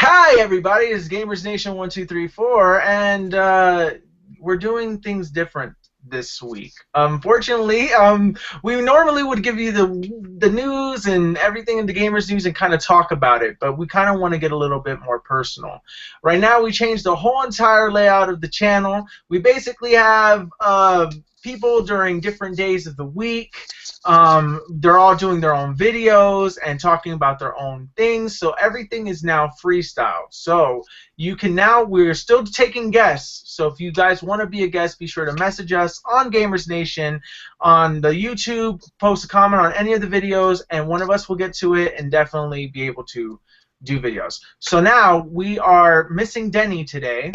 Hi, everybody. It's GamersNation 1234, and we're doing things different this week. Unfortunately, we normally would give you the news and everything in the gamers news and kind of talk about it, but we kind of want to get a little bit more personal. Right now, we changed the whole entire layout of the channel. We basically have people during different days of the week. They're all doing their own videos and talking about their own things, so everything is now freestyle. So you can now, we're still taking guests, so if you guys want to be a guest, be sure to message us on GamersNation on the YouTube, post a comment on any of the videos, and one of us will get to it and definitely be able to do videos. So now we are missing Denny today.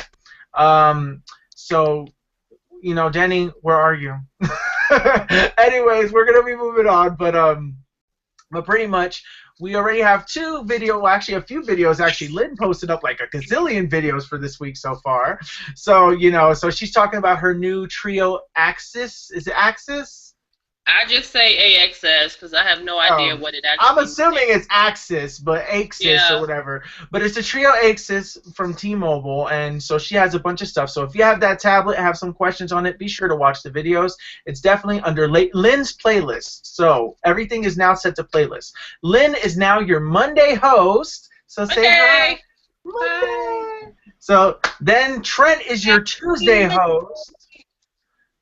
So, you know, Denny, where are you? Anyways, we're gonna be moving on, but pretty much we already have a few videos. Actually, Lynn posted up like a gazillion videos for this week so far. So so she's talking about her new trio Axis. Is it Axis? I just say AXS because I have no idea what it actually I'm assuming it's Axis, but Axis or whatever. But it's a trio Axis from T-Mobile, and so she has a bunch of stuff. So if you have that tablet and have some questions on it, be sure to watch the videos. It's definitely under Lynn's playlist. So everything is now set to playlist. Lynn is now your Monday host. So say hi. Monday. So then Trent is your Tuesday host.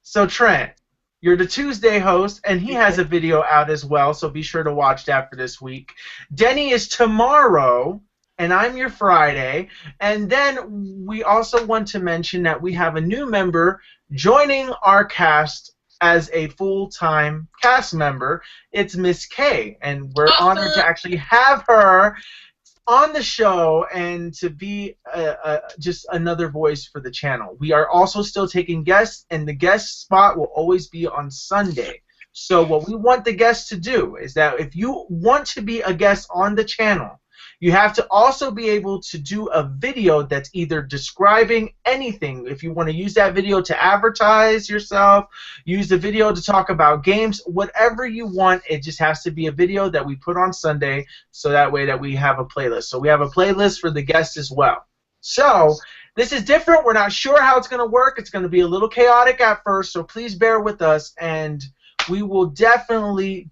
So Trent, you're the Tuesday host, and he has a video out as well, so be sure to watch that for this week. Denny is tomorrow, and I'm your Friday. And then we also want to mention that we have a new member joining our cast as a full-time cast member. It's Miss K, and we're honored to actually have her on the show and to be just another voice for the channel. We are also still taking guests, and the guest spot will always be on Sunday. So what we want the guests to do is that if you want to be a guest on the channel, you have to also be able to do a video that's either describing anything. If you want to use that video to advertise yourself, use the video to talk about games, whatever you want, it just has to be a video that we put on Sunday, so that way that we have a playlist. So we have a playlist for the guests as well. So this is different. We're not sure how it's going to work. It's going to be a little chaotic at first, so please bear with us, and we will definitely,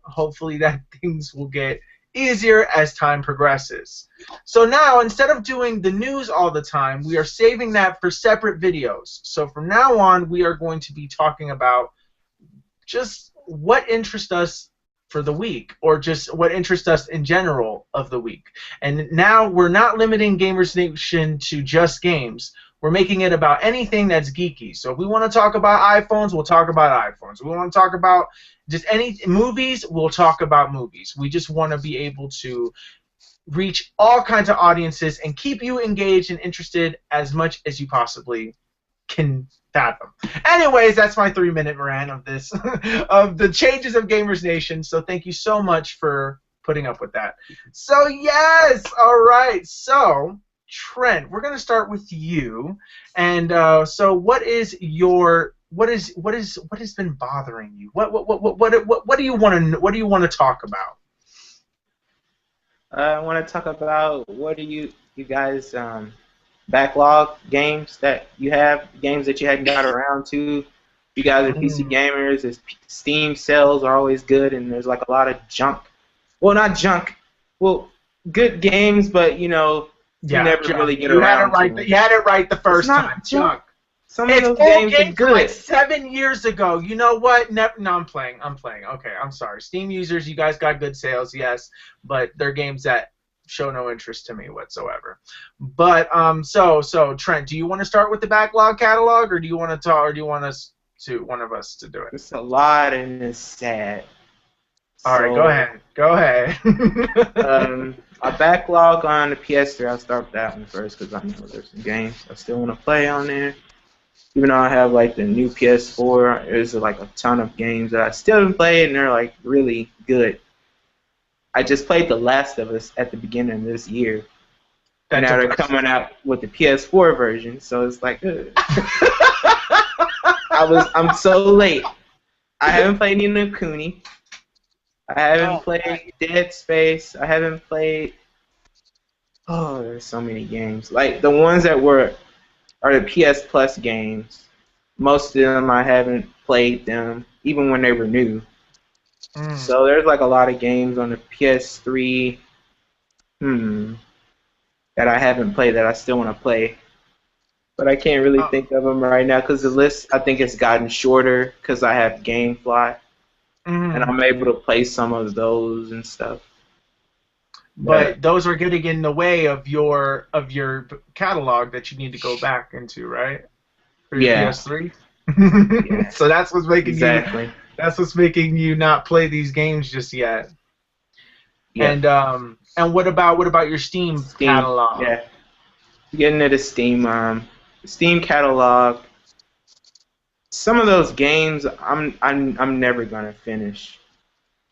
hopefully that things will get easier as time progresses. So now, instead of doing the news all the time, we are saving that for separate videos. So from now on, we are going to be talking about just what interests us for the week, or just what interests us in general of the week. And now we're not limiting GamersNation to just games. We're making it about anything that's geeky. So if we want to talk about iPhones, we'll talk about iPhones. If we want to talk about just any movies, we'll talk about movies. We just want to be able to reach all kinds of audiences and keep you engaged and interested as much as you possibly can fathom. Anyways, that's my 3-minute rant of this, of the changes of GamersNation. So thank you so much for putting up with that. So yes, all right. So Trent, we're gonna start with you. And so what has been bothering you? What do you want to talk about? I want to talk about what do you guys backlog games that you have, games that you hadn't got around to. You guys are PC gamers. Steam sales are always good, and there's like a lot of junk. Well, not junk. Well, good games, but you know, you never really get around to them. You had it right the first time. Junk. Some of those games are good. Like 7 years ago. You know what? No, I'm playing. Okay, I'm sorry. Steam users, you guys got good sales, yes, but they're games that show no interest to me whatsoever. But so Trent, do you want to start with the backlog catalog, or do you want to talk, or do you want one of us to do it? It's a lot and it's sad. All right, go ahead. A backlog on the PS3. I'll start with that one first because I know there's some games I still want to play on there. Even though I have like the new PS4, there's like a ton of games that I still haven't played, and they're like really good. I just played The Last of Us at the beginning of this year, and now they're coming out with the PS4 version, so it's like, I'm so late. I haven't played Ni no Kuni. I haven't played Dead Space. I haven't played Oh, there's so many games. Like the ones that are the PS Plus games. Most of them I haven't played them, even when they were new. So there's like a lot of games on the PS3, that I haven't played that I still want to play. But I can't really think of them right now because the list, I think, it's gotten shorter because I have GameFly, and I'm able to play some of those and stuff. But those are getting in the way of your catalog that you need to go back into, right? For your PS3. Yeah. So that's what's making Exactly. that's what's making you not play these games just yet. Yeah. And what about your Steam catalog? Yeah. Getting into Steam catalog. Some of those games I'm never gonna finish.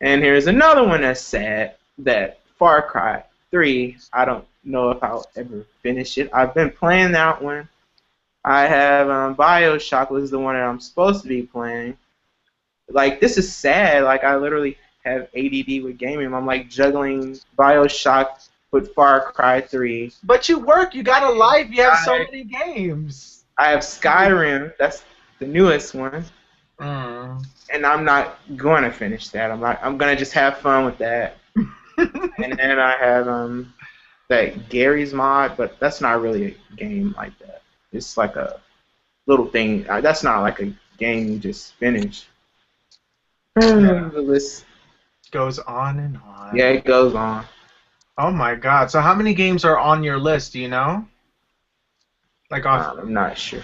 And here's another one that's sad. That Far Cry 3. I don't know if I'll ever finish it. I've been playing that one. I have BioShock was the one that I'm supposed to be playing. Like, this is sad. Like, I literally have ADD with gaming. I'm like juggling BioShock with Far Cry 3. But you work. You got a life. You have so many games. I have Skyrim. That's the newest one. And I'm not going to finish that. I'm going to just have fun with that. And then I have that Gary's mod, but that's not really a game like that. It's like a little thing. That's not like a game you just finish. Yeah. The list goes on and on. Yeah, it goes on. Oh my God! So how many games are on your list? Do you know? Like off? I'm not sure.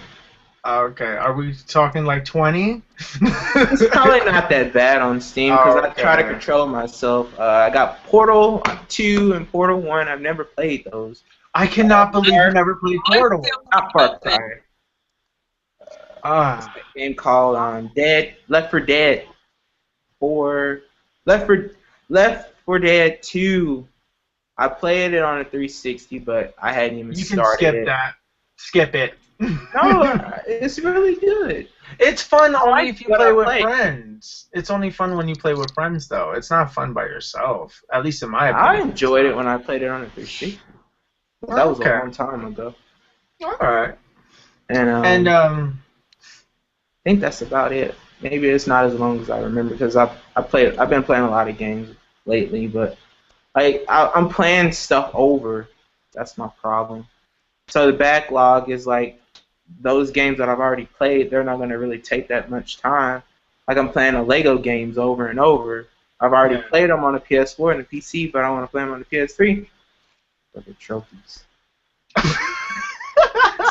Okay, are we talking like 20? It's probably not that bad on Steam because I try to control myself. I got Portal 2 and Portal 1. I've never played those. I cannot believe you never played Portal. Not Far Cry. It's a game called Left 4 Dead 4. Left 4 Dead 2. I played it on a 360, but I hadn't even started it. You can skip that. Skip it. No, it's really good. It's fun only if you play with friends. It's only fun when you play with friends, though. It's not fun by yourself, at least in my opinion. I enjoyed it when I played it on a 360. That was a long time ago. All right. And I think that's about it. Maybe it's not as long as I remember because I've been playing a lot of games lately, but I'm playing stuff over. That's my problem. So the backlog is like those games that I've already played. They're not going to really take that much time. Like I'm playing the Lego games over and over. I've already played them on the PS4 and the PC, but I want to play them on the PS3 for the trophies.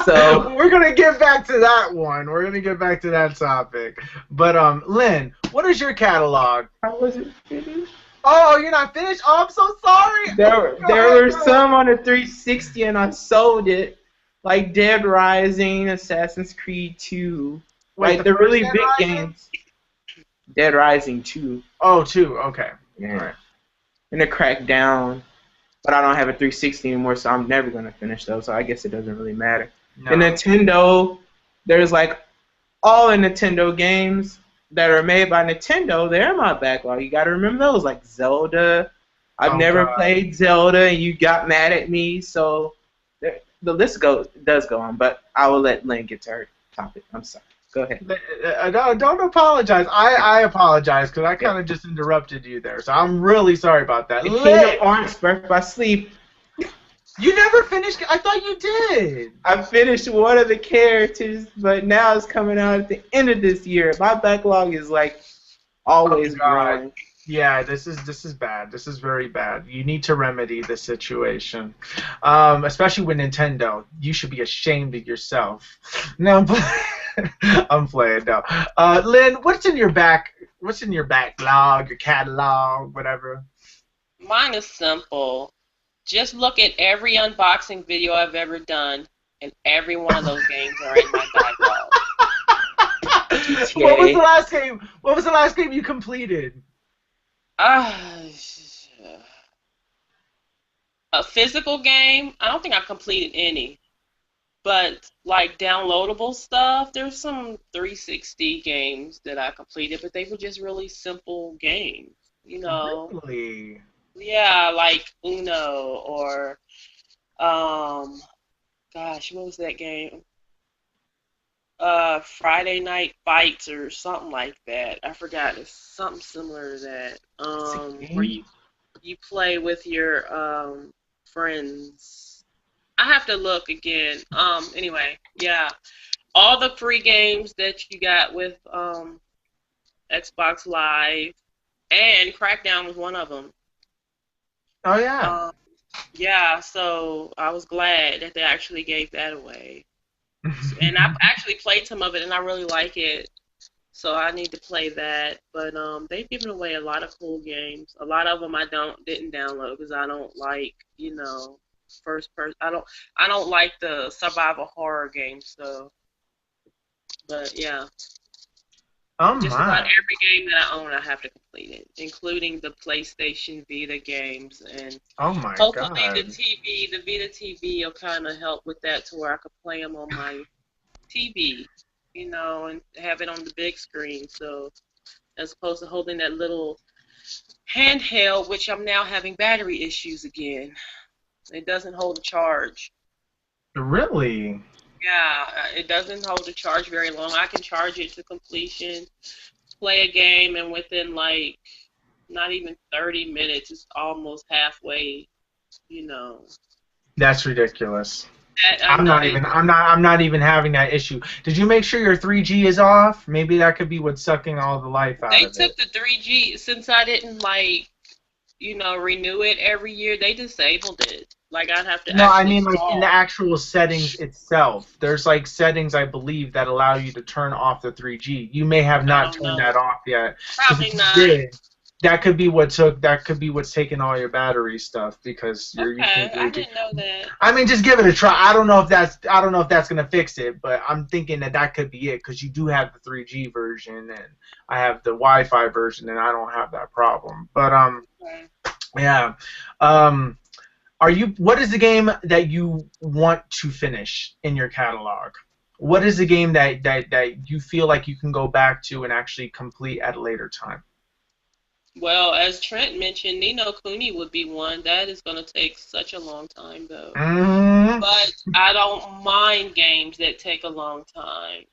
So we're gonna get back to that one. We're gonna get back to that topic. But Lynn, what is your catalog? How was it finished? Oh, you're not finished? Oh, I'm so sorry. There were some on the 360 and I sold it. Like Dead Rising, Assassin's Creed 2. Wait, like the really big games. Dead Rising 2. Oh, 2, okay. Yeah. Right. And the Crackdown. But I don't have a 360 anymore, so I'm never going to finish those, so I guess it doesn't really matter. No. And Nintendo, there's like all the Nintendo games that are made by Nintendo, they're in my backlog. You got to remember those, like Zelda. I've never played Zelda, and you got mad at me, so the list does go on, but I will let Lynn get to her topic. I'm sorry. Go ahead. Don't apologize. I apologize because I kind of just interrupted you there, so I'm really sorry about that. Kingdom Hearts Birth by Sleep. You never finished? I thought you did. I finished one of the characters, but now it's coming out at the end of this year. My backlog is like always growing. Yeah, this is bad. This is very bad. You need to remedy the situation, especially with Nintendo. You should be ashamed of yourself. No, I'm playing now. Lynn, what's in your backlog, your catalog, whatever? Mine is simple. Just look at every unboxing video I've ever done, and every one of those games are in my backlog. What was the last game? What was the last game you completed? A physical game? I don't think I've completed any. But like downloadable stuff, there's some 360 games that I completed, but they were just really simple games, you know. Really? Yeah, like Uno or Um, gosh, what was that game? Friday Night Fights or something like that. I forgot. It's something similar to that. It's a Where game? you play with your friends. I have to look again. Anyway, yeah. All the free games that you got with Xbox Live and Crackdown was one of them. Oh yeah. Um, yeah, so I was glad that they actually gave that away. And I've actually played some of it and I really like it. So I need to play that. But they've given away a lot of cool games. A lot of them didn't download because I don't like, first person. I don't like the survival horror games. So, but yeah, Oh just about my. every game that I own, I have to complete it, including the PlayStation Vita games. And Oh my hopefully God. the Vita TV will kind of help with that to where I could play them on my TV, and have it on the big screen. So as opposed to holding that little handheld, which I'm now having battery issues again. It doesn't hold a charge. Really? Yeah, it doesn't hold a charge very long. I can charge it to completion, play a game, and within like not even 30 minutes, it's almost halfway. You know, That's ridiculous. I know I'm not even having that issue. Did you make sure your 3G is off? Maybe that could be what's sucking all the life out they of it. took the 3G since I didn't renew it every year. They disabled it. Like I'd have to No, I actually mean like in the call. actual settings itself. There's like settings I believe that allow you to turn off the 3G. You may have I not don't turned know. that off yet. Because Probably if you not. did, that could be what's taking all your battery stuff because you're using Okay, I 3G. didn't know that. I mean, just give it a try. I don't know if that's gonna fix it, but I'm thinking that could be it because you do have the 3G version and I have the Wi-Fi version and I don't have that problem. But Okay. yeah. Um, what is the game that you want to finish in your catalog? What is the game that you feel like you can go back to and actually complete at a later time? Well, as Trent mentioned, Nino Cooney would be one. That is going to take such a long time, though. Mm, But I don't mind games that take a long time.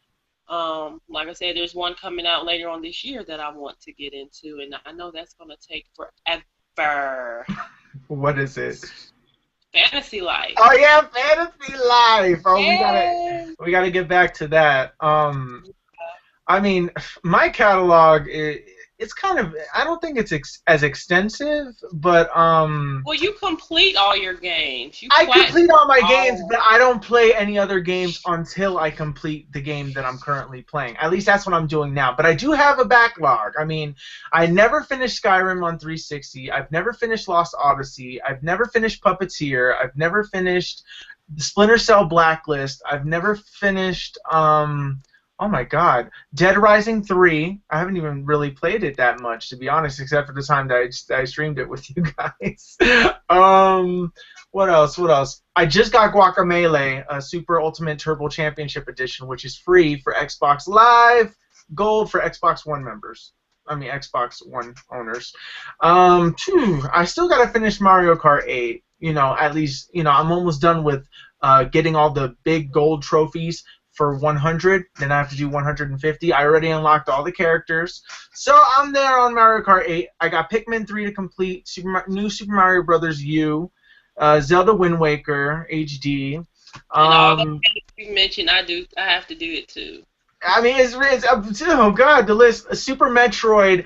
Like I said, there's one coming out later on this year that I want to get into, and I know that's going to take forever. what is it? Fantasy Life. Oh yeah, Fantasy Life. Oh, Yay! we gotta get back to that. I mean, my catalog it's kind of I don't think it's as extensive, but Well, you complete all your games. You I platinum complete all my games, all. but I don't play any other games until I complete the game that I'm currently playing. At least that's what I'm doing now. But I do have a backlog. I mean, I never finished Skyrim on 360. I've never finished Lost Odyssey. I've never finished Puppeteer. I've never finished Splinter Cell Blacklist. I've never finished oh my God, Dead Rising 3. I haven't even really played it that much, to be honest, except for the time that I streamed it with you guys. What else? What else? I just got Guacamelee, a Super Ultimate Turbo Championship Edition, which is free for Xbox Live, gold for Xbox One members. I mean, Xbox One owners. I still got to finish Mario Kart 8. At least, I'm almost done with getting all the big gold trophies for 100, then I have to do 150. I already unlocked all the characters. So I'm there on Mario Kart 8. I got Pikmin 3 to complete, New Super Mario Bros. U, Zelda Wind Waker HD. And all the games you mentioned, I have to do it too. I mean, it's oh God, the list. Super Metroid.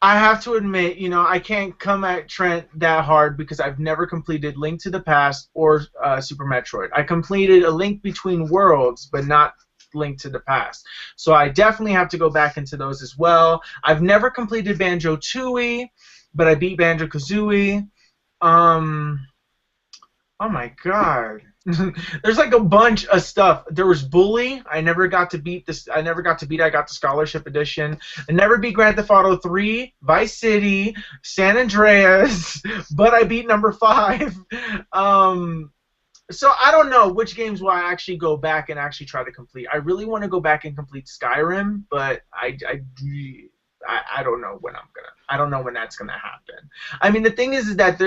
I have to admit, I can't come at Trent that hard because I've never completed Link to the Past or Super Metroid. I completed A Link Between Worlds, but not Link to the Past. So I definitely have to go back into those as well. I've never completed Banjo-Tooie, but I beat Banjo-Kazooie. Oh my God. There's like a bunch of stuff. There was Bully. I never got to beat this. I got the Scholarship Edition. I never beat Grand Theft Auto 3, Vice City, San Andreas, but I beat number 5. So I don't know which games will I actually go back and actually try to complete. I really want to go back and complete Skyrim, but I don't know when I don't know when that's gonna happen. I mean, the thing is that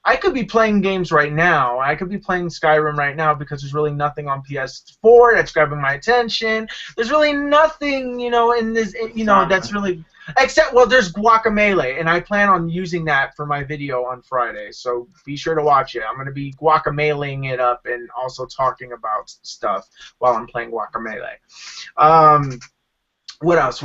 I could be playing games right now. I could be playing Skyrim right now because there's really nothing on PS4 that's grabbing my attention. There's really nothing, in this, that's really except there's Guacamelee, and I plan on using that for my video on Friday. So be sure to watch it. I'm gonna be Guacameleing it up and also talking about stuff while I'm playing Guacamelee. What else?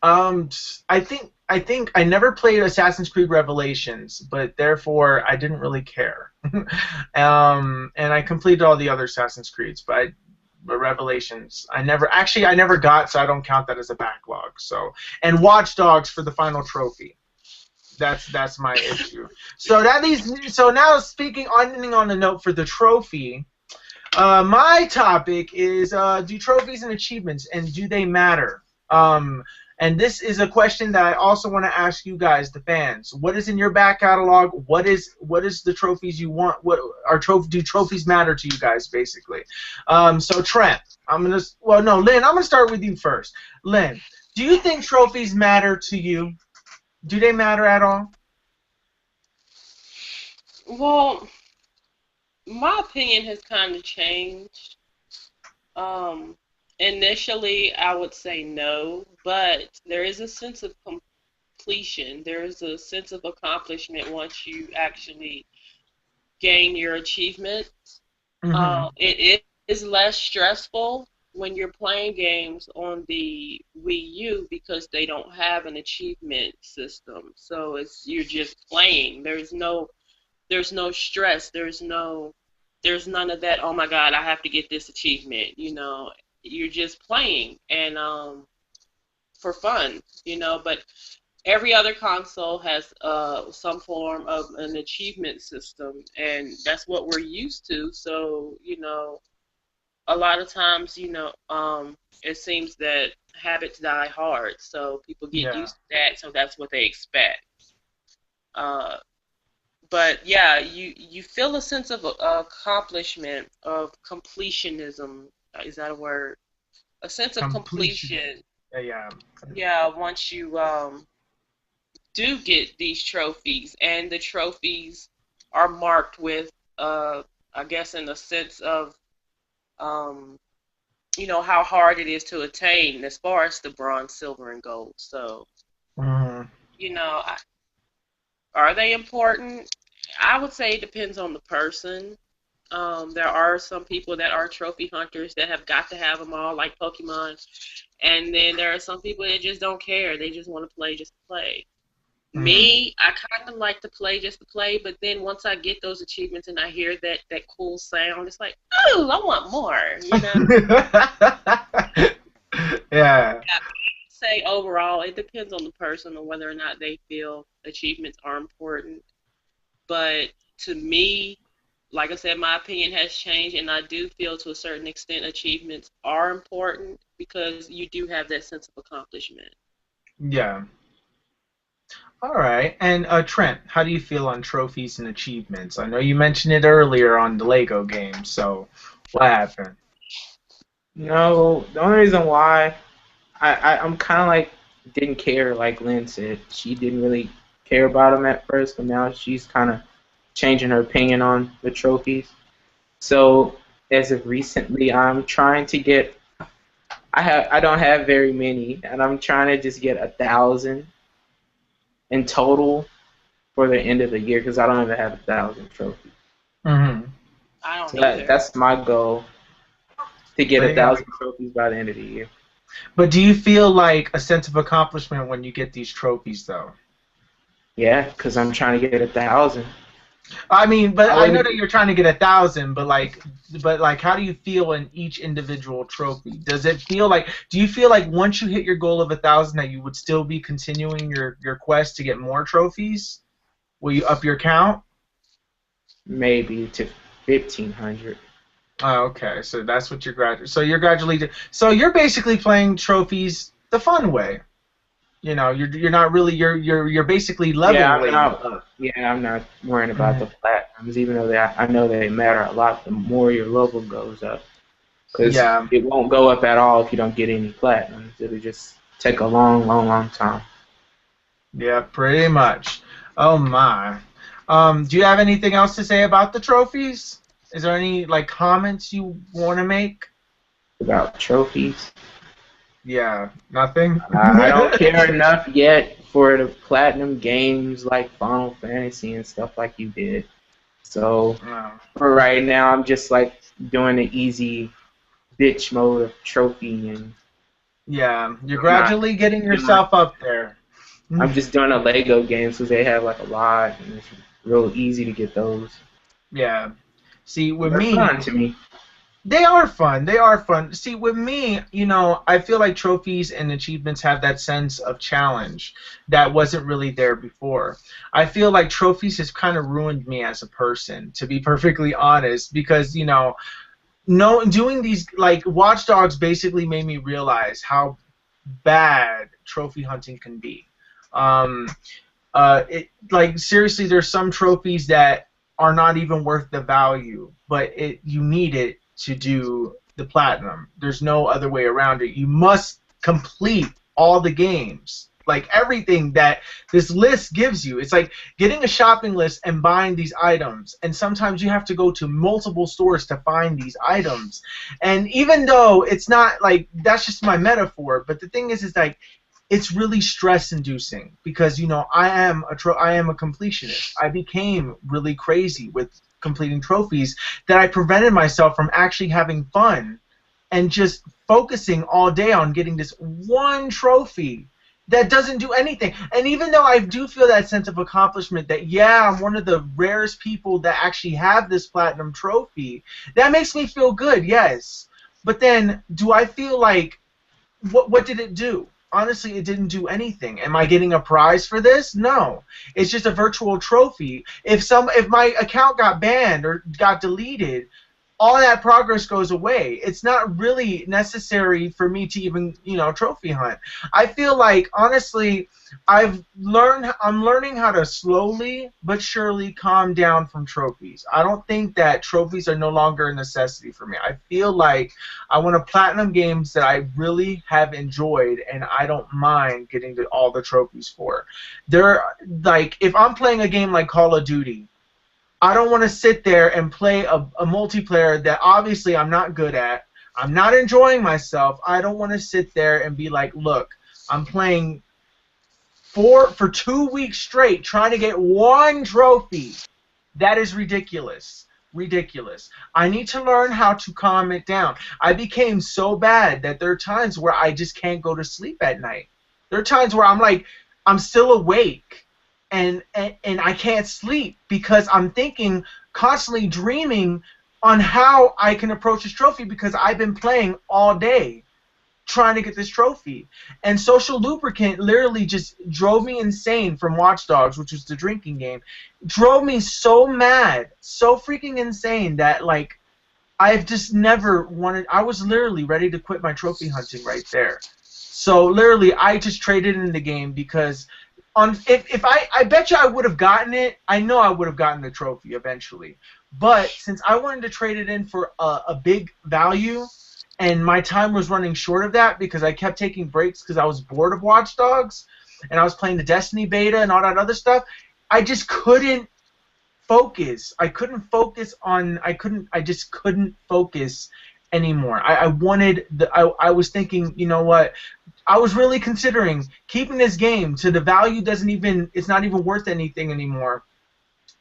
I think I never played Assassin's Creed Revelations, but therefore I didn't really care. And I completed all the other Assassin's Creeds, but Revelations I never got, so I don't count that as a backlog. So, and Watch Dogs for the final trophy. That's my issue. So now ending on a note for the trophy. My topic is do trophies and achievements, and do they matter? And this is a question that I also want to ask you guys, the fans. What is in your back catalog? What is the trophies you want? Do trophies matter to you guys, basically? So Trent, Lynn, I'm gonna start with you first. Lynn, do you think trophies matter to you? Do they matter at all? Well, my opinion has kind of changed. Initially, I would say no, but there is a sense of completion. There is a sense of accomplishment once you actually gain your achievement. It is less stressful when you're playing games on the Wii U because they don't have an achievement system. So you're just playing. There's no stress. There's none of that. Oh my God, I have to get this achievement. You're just playing and for fun. But every other console has some form of an achievement system, and that's what we're used to. So a lot of times, it seems that habits die hard. So people get used to that. So that's what they expect. But yeah, you feel a sense of accomplishment, of completionism. Is that a word? A sense of completion. Yeah. Yeah, once you do get these trophies, and the trophies are marked with, I guess, in the sense of, how hard it is to attain as far as the bronze, silver, and gold. So, are they important? I would say it depends on the person. There are some people that are trophy hunters that have got to have them all, like Pokemon. And then there are some people that just don't care. They just want to play just to play. Me, I kind of like to play just to play, but then once I get those achievements and I hear that cool sound, it's like, oh, I want more, Yeah. Say overall, it depends on the person on whether or not they feel achievements are important. But to me, like I said, my opinion has changed, and I do feel to a certain extent achievements are important because you do have that sense of accomplishment. Yeah. All right. And Trent, how do you feel on trophies and achievements? I know you mentioned it earlier on the Lego game, so what happened? No, the only reason why I'm kind of like didn't care, like Lynn said. She didn't really care about them at first, but now she's kind of changing her opinion on the trophies. So as of recently, I'm trying to get. I don't have very many, and I'm trying to just get 1,000 in total for the end of the year because I don't even have 1,000 trophies. I don't either. That's my goal, to get 1,000 trophies by the end of the year. But do you feel like a sense of accomplishment when you get these trophies, though? Yeah, because I'm trying to get 1,000. I mean, but I know that you're trying to get 1,000, but how do you feel in each individual trophy? Does it feel like? Do you feel like once you hit your goal of 1,000, that you would still be continuing your quest to get more trophies? Will you up your count? Maybe to 1,500. Oh, okay. So that's what you're gradually. So you're gradually. So you're basically playing trophies the fun way. You're not really. You're basically leveling. I'm not worrying about the platinums, even though I know they matter a lot. The more your level goes up, because it won't go up at all if you don't get any platinums. It'll just take a long, long, long time. Yeah, pretty much. Oh my. Do you have anything else to say about the trophies? Is there any like comments you want to make? About trophies. Yeah, nothing. I don't care enough yet for the platinum games like Final Fantasy and stuff like you did. So No. for right now, I'm just like doing the easy bitch mode of trophy, and Yeah, you're I'm not gradually getting doing. yourself up there. I'm just doing the Lego games because they have like a lot, and it's real easy to get those. Yeah. See, with They're me, fun to me. they are fun. They are fun. See, with me, I feel like trophies and achievements have that sense of challenge that wasn't really there before. I feel like trophies has kind of ruined me as a person, to be perfectly honest, because, no, doing these, like, Watch Dogs basically made me realize how bad trophy hunting can be. Um, like, seriously, there's some trophies that are not even worth the value, but you need it to do the platinum. There's no other way around it. You must complete all the games, like everything that this list gives you. It's like getting a shopping list and buying these items, and sometimes you have to go to multiple stores to find these items. And even though it's not like that's just my metaphor, but the thing is like it's really stress inducing because I am a completionist. I became really crazy with completing trophies that I prevented myself from actually having fun and just focusing all day on getting this one trophy that doesn't do anything. And even though I do feel that sense of accomplishment that yeah, I'm one of the rarest people that actually have this platinum trophy, that makes me feel good, yes. But then do I feel like what did it do? Honestly, it didn't do anything. Am I getting a prize for this? No. It's just a virtual trophy. If my account got banned or got deleted, all that progress goes away. It's not really necessary for me to even, trophy hunt. I feel like honestly, I'm learning how to slowly but surely calm down from trophies. I don't think that trophies are no longer a necessity for me. I feel like I want to platinum games that I really have enjoyed and I don't mind getting all the trophies for. They're like if I'm playing a game like Call of Duty, I don't want to sit there and play a multiplayer that obviously I'm not good at. I'm not enjoying myself. I don't want to sit there and be like, look, I'm playing for 2 weeks straight trying to get one trophy. That is ridiculous. Ridiculous. I need to learn how to calm it down. I became so bad that there are times where I just can't go to sleep at night. There are times where I'm like, I'm still awake and I can't sleep because I'm thinking, constantly dreaming on how I can approach this trophy because I've been playing all day trying to get this trophy. And Social Lubricant literally just drove me insane from Watch Dogs, which was the drinking game. Drove me so mad, so freaking insane that like I've just never wanted. I was literally ready to quit my trophy hunting right there. So literally, I just traded in the game because if I bet you I would have gotten it. I know I would have gotten the trophy eventually. But since I wanted to trade it in for a big value, and my time was running short of that because I kept taking breaks because I was bored of Watch Dogs, and I was playing the Destiny beta and all that other stuff, I just couldn't focus. I couldn't focus on. I just couldn't focus anymore. I wanted. I was thinking. You know what? I was really considering keeping this game to the value doesn't even. It's not even worth anything anymore,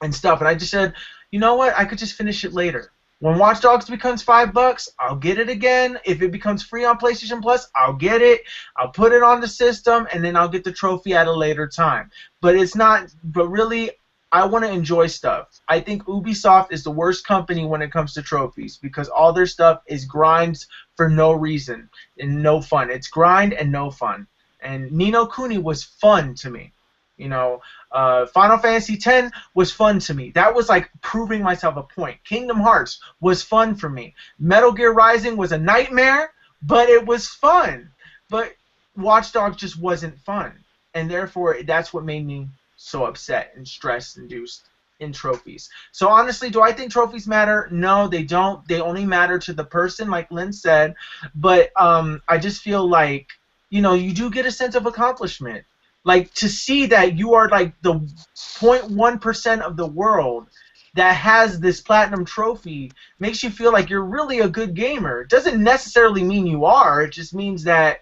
and stuff. And I just said, you know what? I could just finish it later. When Watch Dogs becomes $5, I'll get it again. If it becomes free on PlayStation Plus, I'll get it. I'll put it on the system, and then I'll get the trophy at a later time. But it's not. But really, I want to enjoy stuff. I think Ubisoft is the worst company when it comes to trophies because all their stuff is grinds for no reason and no fun. It's grind and no fun. And Ni no Kuni was fun to me. Final Fantasy X was fun to me. That was like proving myself a point. Kingdom Hearts was fun for me. Metal Gear Rising was a nightmare, but it was fun. But Watch Dogs just wasn't fun. And therefore, that's what made me so upset and stress-induced in trophies. So honestly, do I think trophies matter? No, they don't. They only matter to the person, like Lynn said. But I just feel like, you do get a sense of accomplishment. Like, to see that you are like the 0.1% of the world that has this platinum trophy makes you feel like you're really a good gamer. It doesn't necessarily mean you are. It just means that,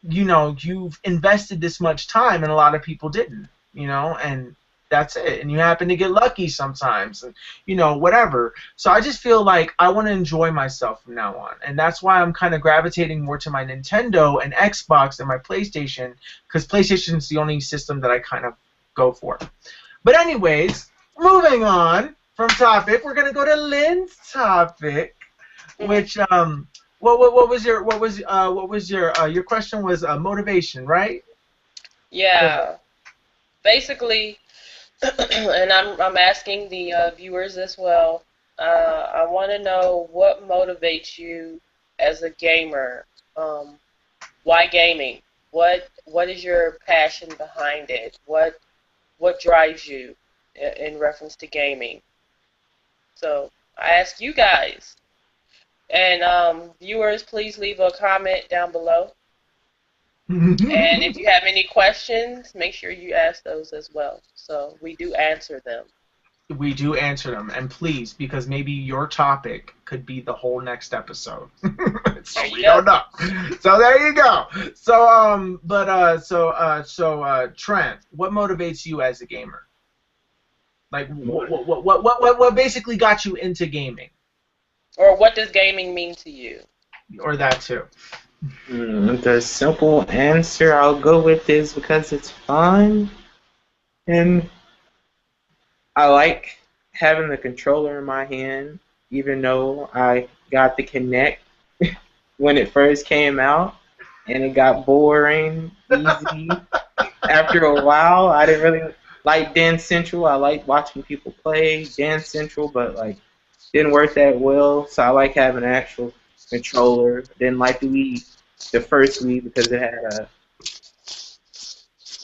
you know, you've invested this much time and a lot of people didn't, you know, and that's it. And you happen to get lucky sometimes, and, you know, whatever. So I just feel like I want to enjoy myself from now on, and that's why I'm kind of gravitating more to my Nintendo and Xbox than my PlayStation, because PlayStation is the only system that I kind of go for. But anyways, moving on from topic, we're gonna go to Lynn's topic, which what was your question was motivation, right? Yeah. Basically, and I'm asking the viewers as well. I want to know what motivates you as a gamer. Why gaming? What is your passion behind it? What drives you in reference to gaming? So I ask you guys, and viewers, please leave a comment down below. And if you have any questions, make sure you ask those as well. So we do answer them. We do answer them, and please, because maybe your topic could be the whole next episode. So we don't know. So there you go. So Trent, what motivates you as a gamer? Like, what basically got you into gaming? Or what does gaming mean to you? Or that too. The simple answer I'll go with is because it's fun, and I like having the controller in my hand, even though I got the Kinect when it first came out, and it got boring easy. After a while, I didn't really like Dance Central. I liked watching people play Dance Central, but like didn't work that well. So I like having an actual controller. Didn't like the Wii, the first Wii, because it had a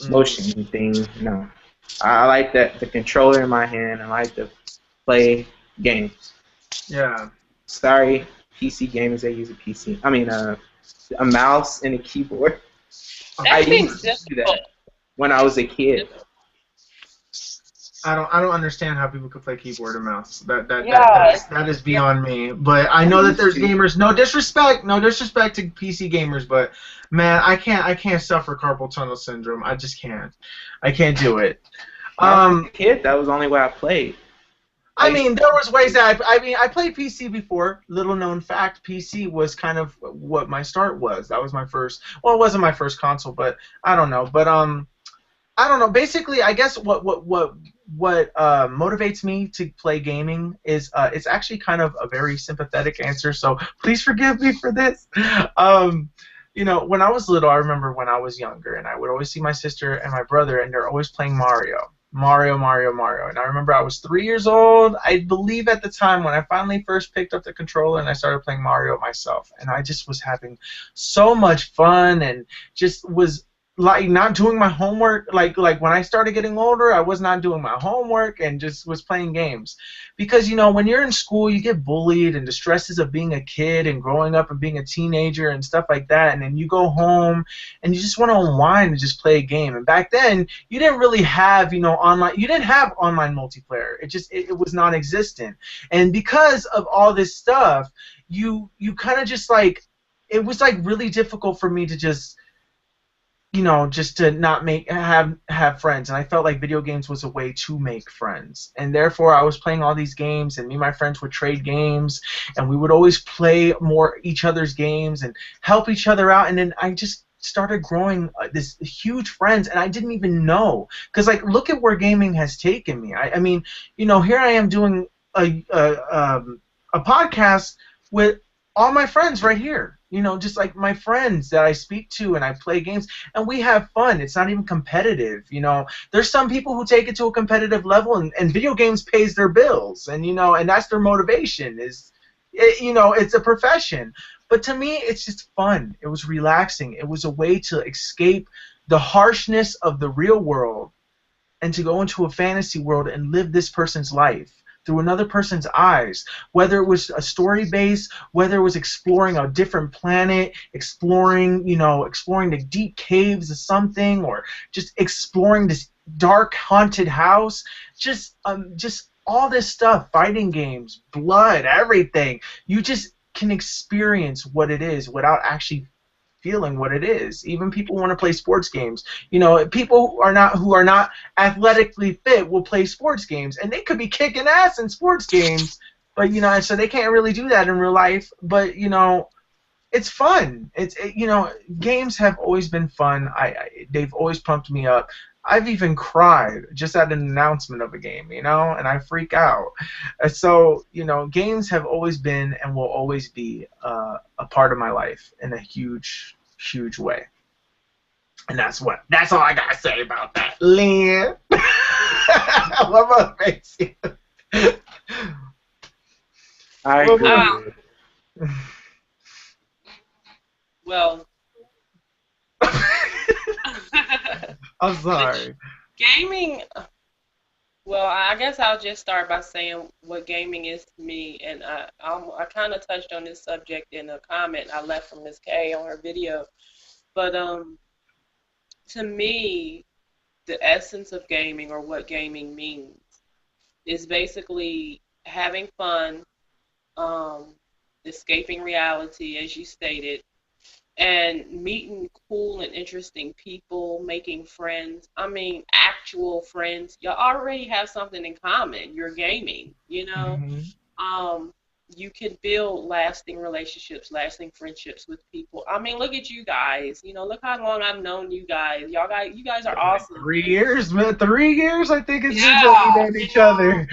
motion thing. No, I like the controller in my hand. I like to play games. Yeah. Sorry, PC gamers that use a PC. I mean, a mouse and a keyboard. I used to do that when I was a kid. I don't understand how people could play keyboard and mouse. That is beyond me. But I know that there's gamers. No disrespect to PC gamers, but man, I can't suffer carpal tunnel syndrome. I just can't. I can't do it. As a kid, that was the only way I played. I mean, there was ways that I played PC before. Little known fact, PC was kind of what my start was. That was my first. Well, it wasn't my first console, but I don't know. But I don't know. Basically, I guess what motivates me to play gaming is it's actually kind of a very sympathetic answer. So please forgive me for this. You know, when I was little, I remember when I was younger, and I would always see my sister and my brother, and they're always playing Mario. And I remember I was 3 years old, I believe at the time, when I finally first picked up the controller and I started playing Mario myself. And I just was having so much fun and just was like not doing my homework. Like when I started getting older, I was not doing my homework and just was playing games. Because, you know, when you're in school, you get bullied, and the stresses of being a kid and growing up and being a teenager and stuff like that, and then you go home and you just want to unwind and just play a game. And back then, you didn't really have, you know, you didn't have online multiplayer. It was non-existent. And because of all this stuff, you kind of just like, it was like really difficult for me to just, you know, just to not have friends. And I felt like video games was a way to make friends. And therefore, I was playing all these games, and me and my friends would trade games, and we would always play more each other's games and help each other out. And then I just started growing this huge friends, and I didn't even know. Because, like, look at where gaming has taken me. I mean, you know, here I am doing a podcast with all my friends right here. You know, just like my friends that I speak to and I play games, and we have fun. It's not even competitive, you know. There's some people who take it to a competitive level, and video games pays their bills, and, you know, and that's their motivation. You know, it's a profession. But to me, it's just fun. It was relaxing. It was a way to escape the harshness of the real world and to go into a fantasy world and live this person's life. through another person's eyes, whether it was a story base, whether it was exploring a different planet, exploring the deep caves of something, or just exploring this dark haunted house, just all this stuff, fighting games, blood, everything. You just can experience what it is without actually feeling what it is. Even people want to play sports games. People who are not athletically fit will play sports games, and they could be kicking ass in sports games, but so they can't really do that in real life. But it's fun. Games have always been fun. They've always pumped me up. I've even cried just at an announcement of a game, and I freak out. So, games have always been and will always be a part of my life in a huge, huge way. And that's all I gotta say about that. Lynn, what motivates you? I agree. Well, I'm sorry. Gaming. Well, I guess I'll just start by saying what gaming is to me, and I kind of touched on this subject in a comment I left from Miss K on her video, but to me, the essence of gaming, or what gaming means, is basically having fun, escaping reality, as you stated, and meeting cool and interesting people, making friends. I mean, actual friends. You already have something in common. You're gaming, Mm-hmm. You can build lasting relationships, lasting friendships with people. I mean, look at you guys. Look how long I've known you guys. You guys are awesome. 3 years, man. 3 years, I think it's Yeah, been that we know each other.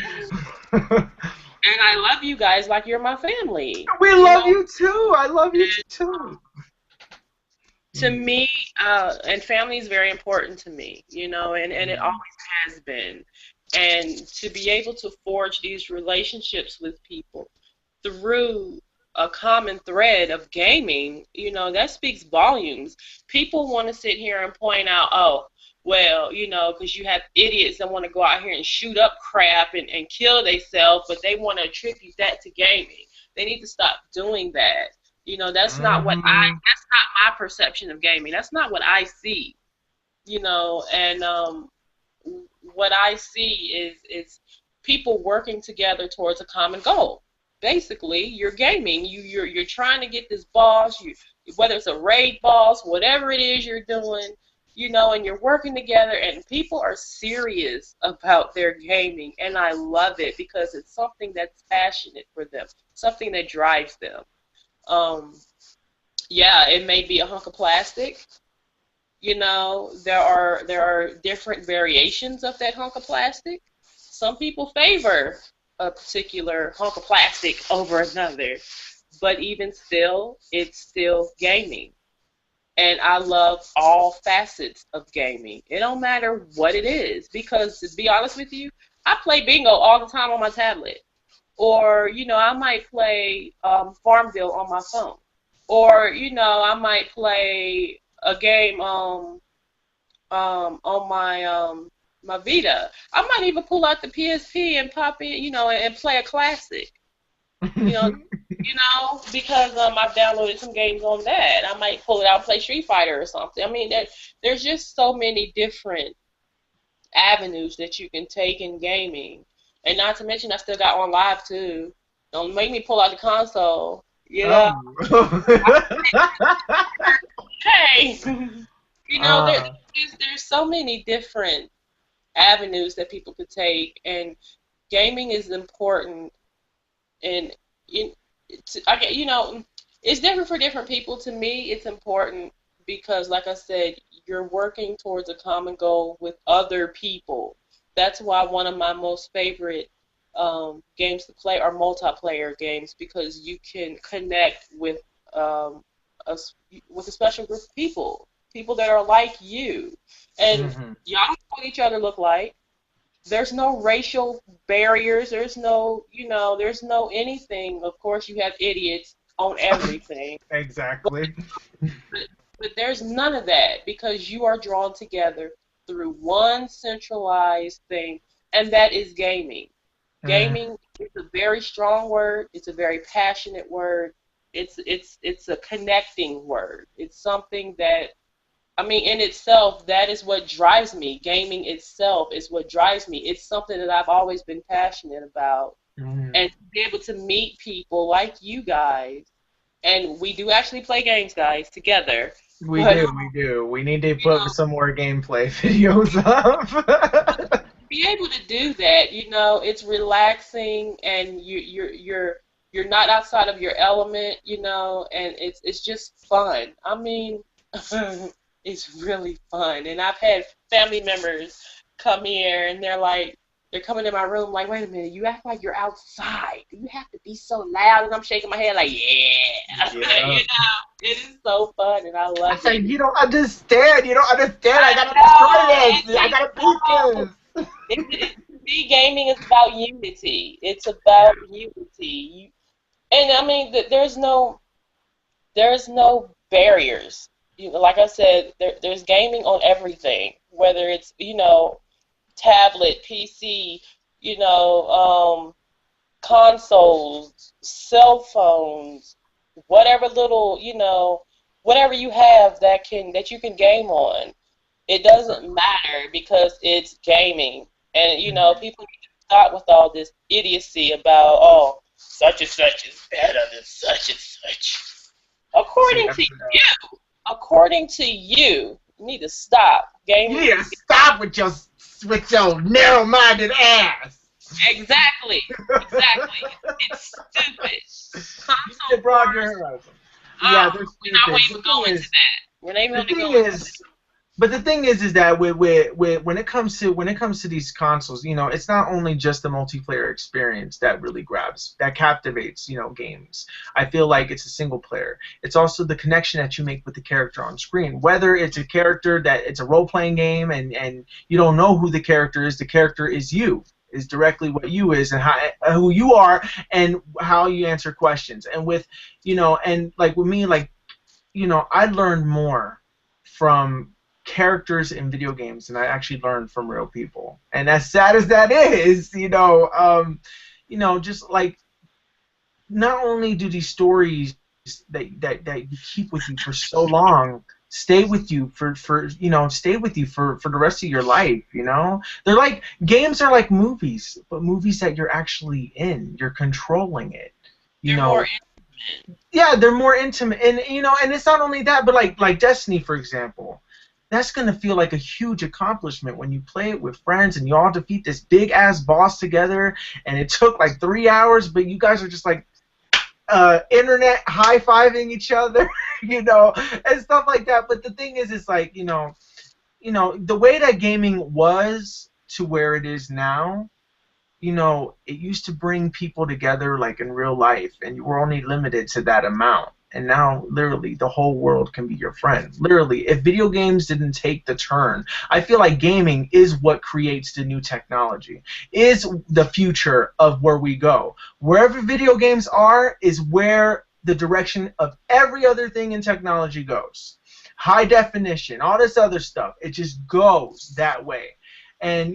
And I love you guys like you're my family. We love you too. I love you too. To me, and family is very important to me, and it always has been. And to be able to forge these relationships with people through a common thread of gaming, that speaks volumes. People want to sit here and point out, oh, well, because you have idiots that want to go out here and shoot up crap and kill themselves, but they want to attribute that to gaming. They need to stop doing that. That's not that's not my perception of gaming. That's not what I see. And what I see is people working together towards a common goal. Basically, you're gaming. You're trying to get this boss. Whether it's a raid boss, whatever it is you're doing, and you're working together. And people are serious about their gaming, and I love it because it's something that's passionate for them, something that drives them. Yeah, it may be a hunk of plastic. There are different variations of that hunk of plastic. Some people favor a particular hunk of plastic over another, but even still, it's still gaming. And I love all facets of gaming. It don't matter what it is, because to be honest with you, I play bingo all the time on my tablet. Or, I might play Farmville on my phone. Or, I might play a game on my Vita. I might even pull out the PSP and pop in, and play a classic. Because I've downloaded some games on that. I might pull it out and play Street Fighter or something. I mean, there's just so many different avenues that you can take in gaming. And not to mention, I still got on live too. Don't make me pull out the console. Oh. Hey, there's so many different avenues that people could take, and gaming is important. And it's different for different people. To me, it's important because, like I said, you're working towards a common goal with other people. That's why one of my most favorite games to play are multiplayer games, because you can connect with a special group of people that are like you, and y'all know what each other look like. There's no racial barriers. There's no anything. Of course, you have idiots on everything. Exactly. But there's none of that, because you are drawn together through one centralized thing, and that is gaming. Gaming It's a very strong word. It's a very passionate word. It's a connecting word. It's something that, I mean, in itself, that is what drives me. Gaming itself is what drives me. It's something that I've always been passionate about. Mm. And to be able to meet people like you guys, and we do actually play games, guys, together. We But do, we do. We need to you put know, some more gameplay videos up. to be able to do that, it's relaxing, and you're not outside of your element, and it's just fun. I mean, it's really fun. And I've had family members come here, and they're coming in my room like, wait a minute, you act like you're outside. Do you have to be so loud? And I'm shaking my head like, yeah. Yeah. It is so fun, and I I love said, it. you don't understand. You don't understand. I gotta I destroy this. I gotta beat this. To me, gaming is about unity. It's about unity. And I mean, there's no barriers. Like I said, there's gaming on everything, whether it's tablet, PC, you know, consoles, cell phones, whatever little, whatever you have that you can game on. It doesn't matter because it's gaming. And people need to stop with all this idiocy about, oh, such and such is better than such and such. See, According to you, according to you, you need to stop. you Gaming need to stop with your narrow-minded ass. exactly. Exactly. It's stupid. You need to broaden your horizon. Yeah, they're We're not stupid. even going to that. We're not even The going to thing go into is, but the thing is that with when it comes to these consoles, it's not only just the multiplayer experience that really that captivates, games. I feel like it's a single player. It's also the connection that you make with the character on screen. Whether it's a character that it's a role-playing game and you don't know who the character is you. Is directly what you is and who you are and how you answer questions. And with and like with me, like I learned more from characters in video games than I actually learned from real people. And as sad as that is, just like not only do these stories that you keep with you for so long stay with you for the rest of your life. They're like games are like movies, but movies that you're actually in, you're controlling it. They're more intimate. Yeah, they're more intimate, and and it's not only that, but like Destiny, for example, that's gonna feel like a huge accomplishment when you play it with friends and you all defeat this big ass boss together, and it took like 3 hours, but you guys are just like internet high-fiving each other, and stuff like that. But the thing is, it's like the way that gaming was to where it is now. It used to bring people together like in real life, and you were only limited to that amount. And now, literally, the whole world can be your friend. Literally, if video games didn't take the turn, I feel like gaming is what creates the new technology, is the future of where we go. Wherever video games are is where the direction of every other thing in technology goes. High definition, all this other stuff, it just goes that way. And,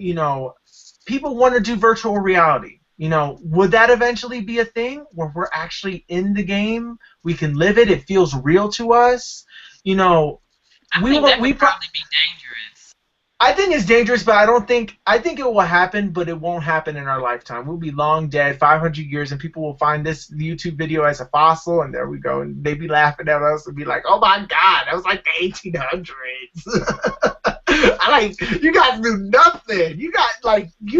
people want to do virtual reality. Would that eventually be a thing where we're actually in the game? We can live it. It feels real to us. I think that would probably be dangerous. I think it's dangerous, but I think it will happen, but it won't happen in our lifetime. We'll be long dead, 500 years, and people will find this YouTube video as a fossil, and there we go. And they'd be laughing at us and be like, oh my God, that was like the 1800s. You guys knew nothing. You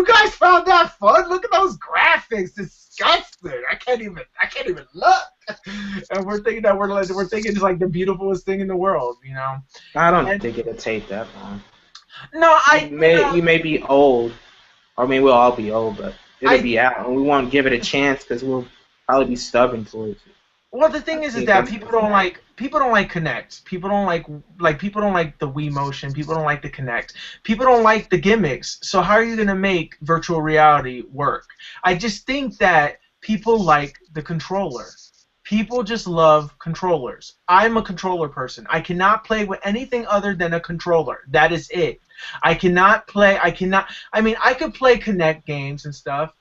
guys found that fun? Look at those graphics. Disgusting. I can't even look. And we're thinking that we're thinking it's like the beautifulest thing in the world, I don't think it'll take that long. No, You may be old. I mean, we'll all be old, but it'll be out, and we won't give it a chance because we'll probably be stubborn towards it. Well, the thing is that people don't like Connect. People don't like people don't like the Wii motion. People don't like the Connect. People don't like the gimmicks. So how are you gonna make virtual reality work? I just think that people like the controller. People just love controllers. I'm a controller person. I cannot play with anything other than a controller. That is it. I mean, I could play Connect games and stuff,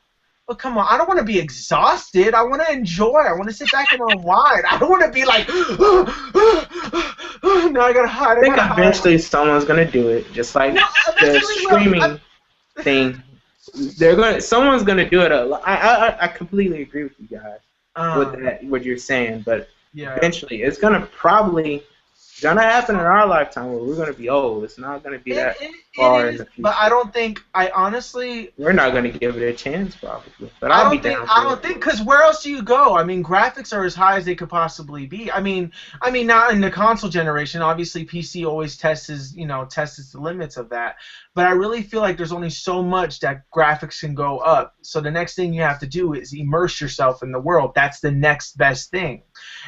Well, come on. I don't want to be exhausted. I want to enjoy. I want to sit back and unwind. I don't want to be like, no, I gotta hide. I think eventually someone's gonna do it, just like the streaming thing. Someone's gonna do it. I completely agree with you guys with that, what you're saying, but eventually it's gonna happen in our lifetime where we're gonna be old. It's not gonna be that far in the future. But I don't think. I honestly. We're not gonna give it a chance, probably. But I don't think, because where else do you go? I mean, graphics are as high as they could possibly be. I mean, not in the console generation. Obviously, PC always tests the limits of that. But I really feel like there's only so much that graphics can go up. So the next thing you have to do is immerse yourself in the world. That's the next best thing.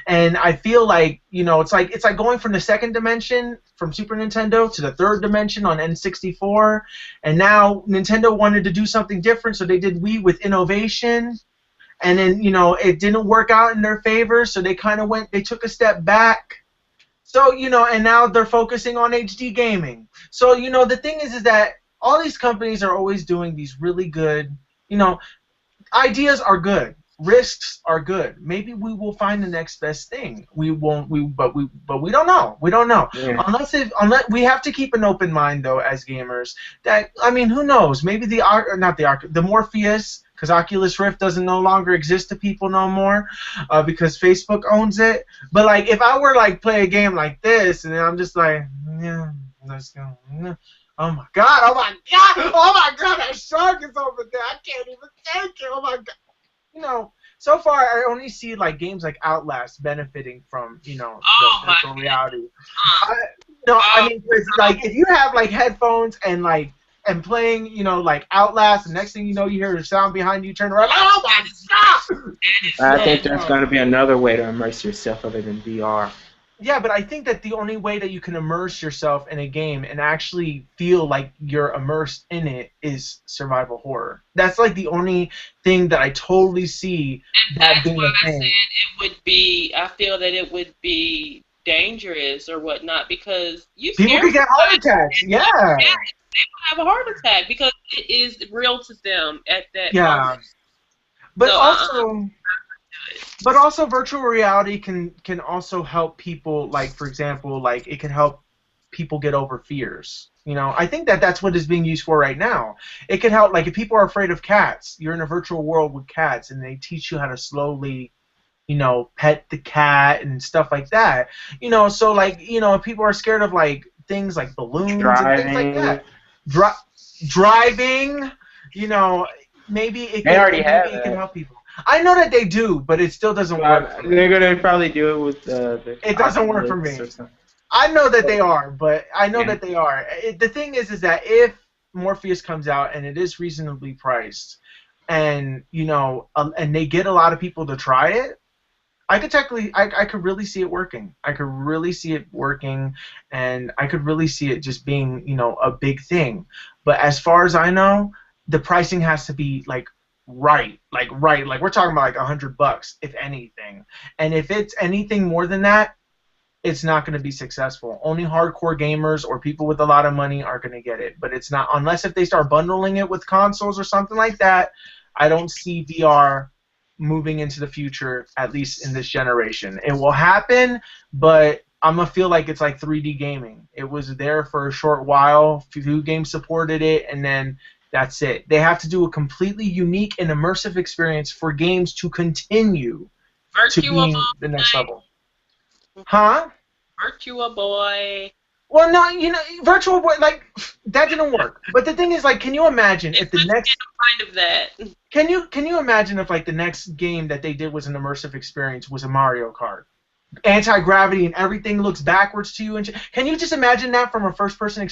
And I feel like, it's like going from the second dimension from Super Nintendo to the third dimension on N64, and now Nintendo wanted to do something different, so they did Wii with innovation, and then it didn't work out in their favor, so they took a step back. So, and now they're focusing on HD gaming. So, the thing is that all these companies are always doing these really good, ideas are good. Risks are good. Maybe we will find the next best thing. We won't. But we don't know. We don't know. Yeah. Unless we have to keep an open mind though as gamers. That who knows? Maybe the Morpheus, because Oculus Rift doesn't no longer exist to people no more, because Facebook owns it. But like, if I were like play a game like this, and then I'm just like, yeah, let's go. Yeah. Oh my god! Oh my god! Oh my god! That shark is over there. I can't even take it. Oh my god! So far I only see like games like Outlast benefiting from the virtual reality. Like if you have like headphones and playing like Outlast, the next thing you know you hear a sound behind you, turn around. Oh my god! I think there's going to be another way to immerse yourself other than VR. Yeah, but I think that the only way that you can immerse yourself in a game and actually feel like you're immersed in it is survival horror. That's like the only thing that I totally see that being a thing. I feel that it would be dangerous or whatnot, because people could get heart attacks. Yeah. They will have a heart attack because it is real to them at that moment. But But also, virtual reality can also help people. Like, for example, like it can help people get over fears. I think that's what it's being used for right now. It can help, like if people are afraid of cats, you're in a virtual world with cats, and they teach you how to slowly, pet the cat and stuff like that. So like if people are scared of like things like balloons and things like that. Driving, maybe it can help people. I know that they do, but it still doesn't work. They're gonna probably do it with it doesn't work for me. I know that they are, but the thing is that if Morpheus comes out and it is reasonably priced, and and they get a lot of people to try it, I could really see it working. I could really see it working, and I could really see it just being a big thing. But as far as I know, the pricing has to be like right. Like we're talking about like $100 if anything. And if it's anything more than that, it's not going to be successful. Only hardcore gamers or people with a lot of money are going to get it. But it's not, unless if they start bundling it with consoles or something like that. I don't see VR moving into the future, at least in this generation. It will happen, but I'm going to feel like it's like 3D gaming. It was there for a short while, few games supported it, and then that's it. They have to do a completely unique and immersive experience for games to continue to be the next level. Huh? Virtua Boy. Well, no, Virtual Boy, like, that didn't work. But the thing is, like, can you imagine if the next... kind of that. Can you imagine if, like, the next game that they did was an immersive experience was a Mario Kart? Anti-gravity and everything looks backwards to you. And can you just imagine that from a first-person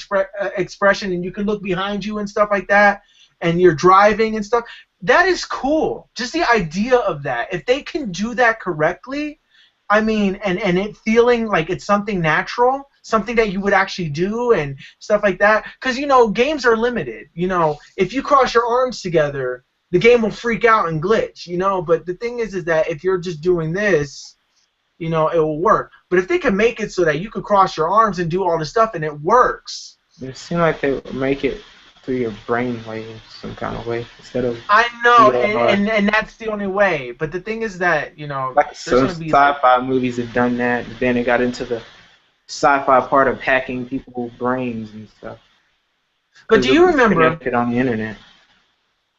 expression, and you can look behind you and stuff like that, and you're driving and stuff? That is cool. Just the idea of that. If they can do that correctly, I mean, and it feeling like it's something natural, something that you would actually do and stuff like that. Because, games are limited. If you cross your arms together, the game will freak out and glitch, But the thing is that if you're just doing this, it will work. But if they can make it so that you can cross your arms and do all this stuff and it works. It seems like they make it through your brain waves some kind of way instead of I know, VR. and that's the only way. But the thing is that Like there's some gonna be like, sci-fi movies have done that, and then it got into the sci-fi part of hacking people's brains and stuff but because do it you was remember? connected on the internet.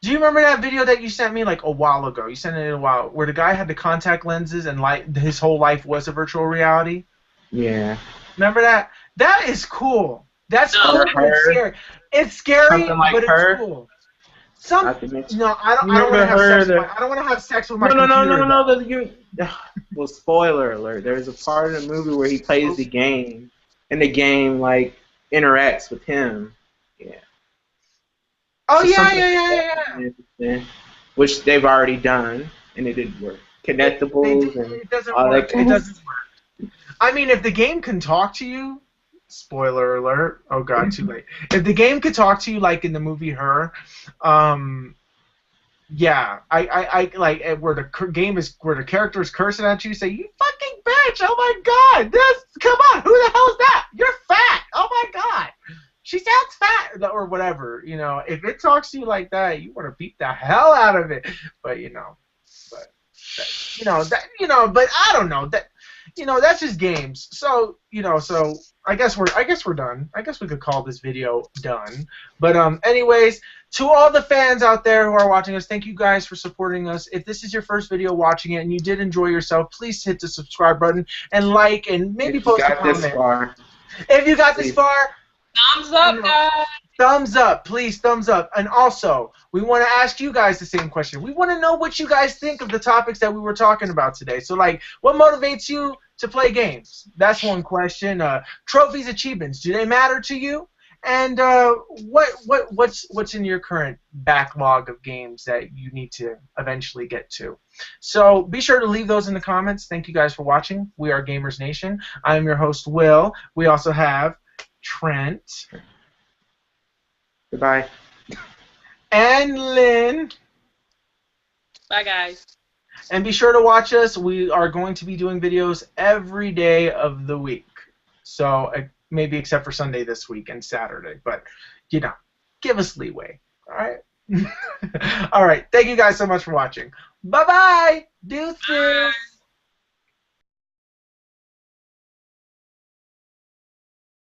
Do you remember that video that you sent me like a while ago? You sent it a while where the guy had the contact lenses and like his whole life was a virtual reality. Yeah. Remember that? That is cool. That's No. cool, Or but it's her, scary. It's scary, something like but it's her. cool. Some Not to mention. no, I don't. You I don't want remember to have her? sex with my. I don't want to have sex with my No, computer no. though. Well, spoiler alert. There's a part of the movie where he plays the game, and the game like interacts with him. Yeah. Oh So yeah, something yeah, like yeah, that, yeah, would yeah. be interesting, which they've already done, and it didn't work. Connectables and It doesn't all that work. It cool doesn't stuff. work. I mean, if the game can talk to you, spoiler alert. Oh god, too late. If the game could talk to you like in the movie Her, yeah, I like where the game is where the character is cursing at you, say you fucking bitch. Oh my god, this come on, who the hell is that? You're fat. Oh my god. She sounds fat or whatever, If it talks to you like that, you want to beat the hell out of it. But but but I don't know that. That's just games. So I guess we're done. I guess we could call this video done. But anyways, to all the fans out there who are watching us, thank you guys for supporting us. If this is your first video watching it and you did enjoy yourself, please hit the subscribe button and like and maybe If you post a got this comment. far, If you got this please. far, Thumbs up, guys. thumbs up, please, thumbs up. And also, we want to ask you guys the same question. We want to know what you guys think of the topics that we were talking about today. So, like, what motivates you to play games? That's one question. Trophies, achievements, do they matter to you? And what's in your current backlog of games that you need to eventually get to? So be sure to leave those in the comments. Thank you guys for watching. We are Gamers Nation. I am your host, Will. We also have Trent. Goodbye. And Lynn. Bye, guys. And be sure to watch us. We are going to be doing videos every day of the week. So maybe except for Sunday this week and Saturday. But, give us leeway. All right? All right. Thank you guys so much for watching. Bye-bye. Deuces. Bye.